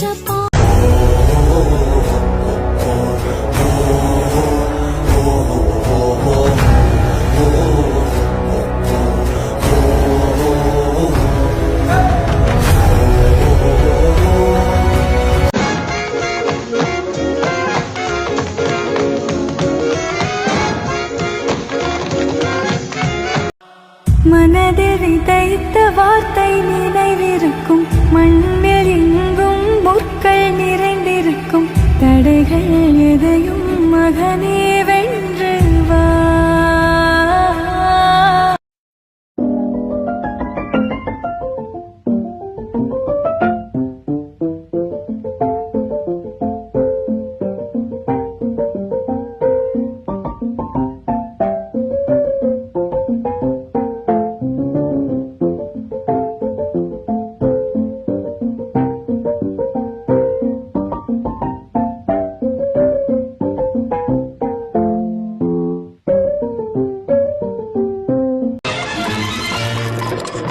இஷ்டப்பா மனதில் விதைத்த வார்த்தை நினைவிருக்கும் மண்ணில் எங்கும் முற்கள் நிறைந்திருக்கும் தடைகள் எதையும் மகனே வென்று வா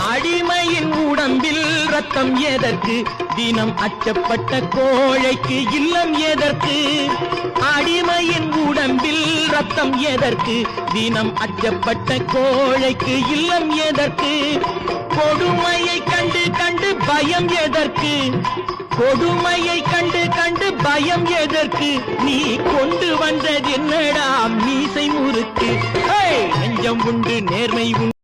அடிமையின் உடம்பில் ரத்தம் எதற்கு தினம் அச்சப்பட்ட கோழைக்கு இல்லம் எதற்கு அடிமையின் உடம்பில் ரத்தம் எதற்கு தினம் அச்சப்பட்ட கோழைக்கு இல்லம் எதற்கு கொடுமையை கண்டு கண்டு பயம் எதற்கு கொடுமையை கண்டு கண்டு பயம் எதற்கு நீ கொண்டு வந்தது என்னடா மீசை முறுக்கு நெஞ்சம் உண்டு நேர்மை உண்டு